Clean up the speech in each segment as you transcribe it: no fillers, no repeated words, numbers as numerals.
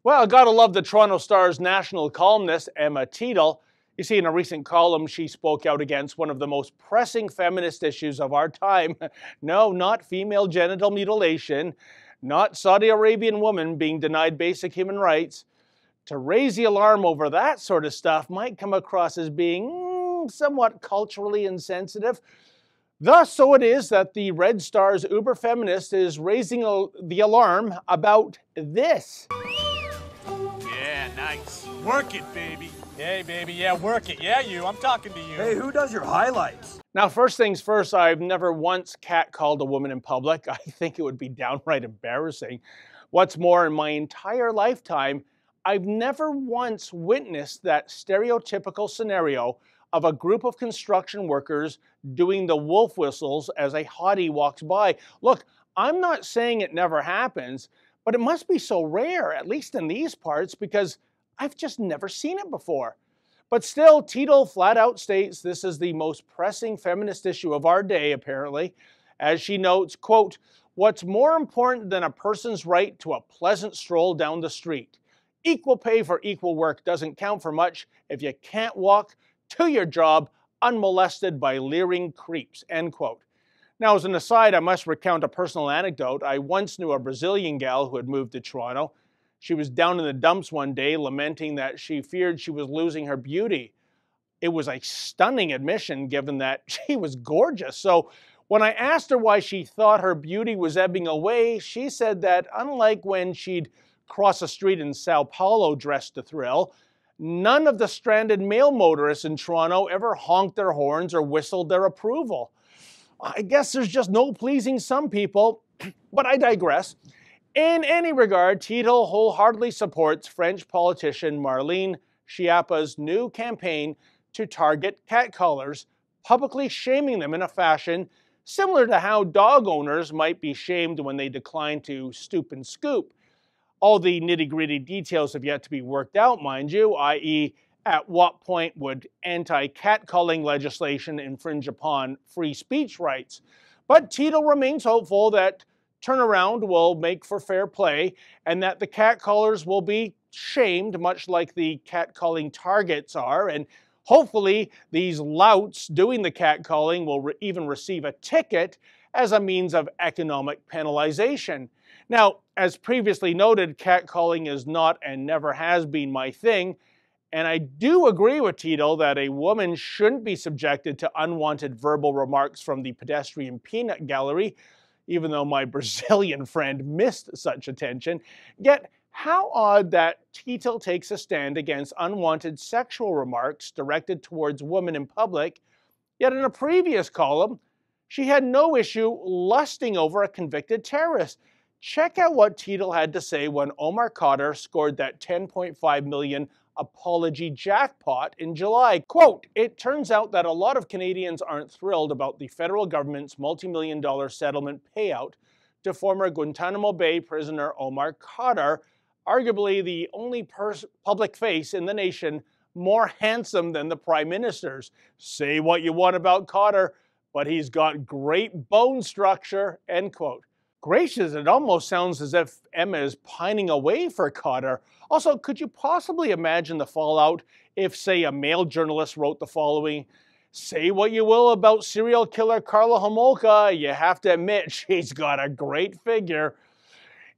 Well, gotta love the Toronto Star's national columnist, Emma Teedle. You see, in a recent column, she spoke out against one of the most pressing feminist issues of our time. No, not female genital mutilation, not Saudi Arabian women being denied basic human rights. To raise the alarm over that sort of stuff might come across as being somewhat culturally insensitive. Thus, so it is that the Red Star's uber feminist is raising the alarm about this. Yeah, nice. Work it, baby. Hey, baby, yeah, work it. Yeah, you, I'm talking to you. Hey, who does your highlights? Now, first things first, I've never once catcalled a woman in public. I think it would be downright embarrassing. What's more, in my entire lifetime, I've never once witnessed that stereotypical scenario of a group of construction workers doing the wolf whistles as a hottie walks by. Look, I'm not saying it never happens, but it must be so rare, at least in these parts, because I've just never seen it before. But still, Teedle flat out states this is the most pressing feminist issue of our day, apparently. As she notes, quote, "What's more important than a person's right to a pleasant stroll down the street? Equal pay for equal work doesn't count for much if you can't walk to your job unmolested by leering creeps," end quote. Now, as an aside, I must recount a personal anecdote. I once knew a Brazilian gal who had moved to Toronto. She was down in the dumps one day lamenting that she feared she was losing her beauty. It was a stunning admission given that she was gorgeous. So when I asked her why she thought her beauty was ebbing away, she said that unlike when she'd cross a street in Sao Paulo dressed to thrill, none of the stranded male motorists in Toronto ever honked their horns or whistled their approval. I guess there's just no pleasing some people, but I digress. In any regard, Teedle wholeheartedly supports French politician Marlene Schiappa's new campaign to target catcallers, publicly shaming them in a fashion similar to how dog owners might be shamed when they decline to stoop and scoop. All the nitty-gritty details have yet to be worked out, mind you, i.e., at what point would anti-catcalling legislation infringe upon free speech rights? But Teedle remains hopeful that turnaround will make for fair play and that the catcallers will be shamed, much like the catcalling targets are, and hopefully these louts doing the catcalling will even receive a ticket as a means of economic penalization. Now, as previously noted, catcalling is not and never has been my thing, and I do agree with Teedle that a woman shouldn't be subjected to unwanted verbal remarks from the pedestrian peanut gallery, even though my Brazilian friend missed such attention. Yet, how odd that Teedle takes a stand against unwanted sexual remarks directed towards women in public, yet in a previous column, she had no issue lusting over a convicted terrorist. Check out what Teedle had to say when Omar Khadr scored that $10.5 million apology jackpot in July. Quote, "It turns out that a lot of Canadians aren't thrilled about the federal government's multi-million-dollar settlement payout to former Guantanamo Bay prisoner Omar Khadr, arguably the only public face in the nation more handsome than the Prime Minister's. Say what you want about Khadr, but he's got great bone structure," end quote. Gracious, it almost sounds as if Emma is pining away for Khadr. Also, could you possibly imagine the fallout if, say, a male journalist wrote the following: "Say what you will about serial killer Karla Homolka, you have to admit she's got a great figure."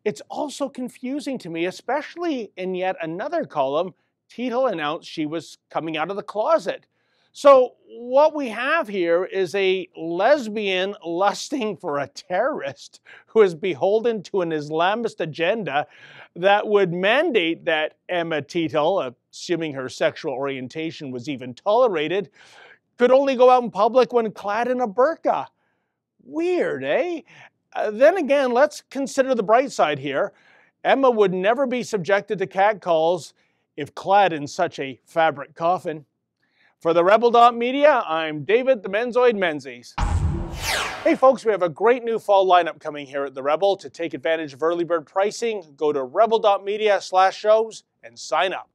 It's also confusing to me, especially in yet another column, Teedle announced she was coming out of the closet. So what we have here is a lesbian lusting for a terrorist who is beholden to an Islamist agenda that would mandate that Emma Teedle, assuming her sexual orientation was even tolerated, could only go out in public when clad in a burqa. Weird, eh? Then again, let's consider the bright side here. Emma would never be subjected to catcalls if clad in such a fabric coffin. For the Rebel.media, I'm David the Menzoid Menzies. Hey folks, we have a great new fall lineup coming here at The Rebel. To take advantage of early bird pricing, go to rebel.media/shows and sign up.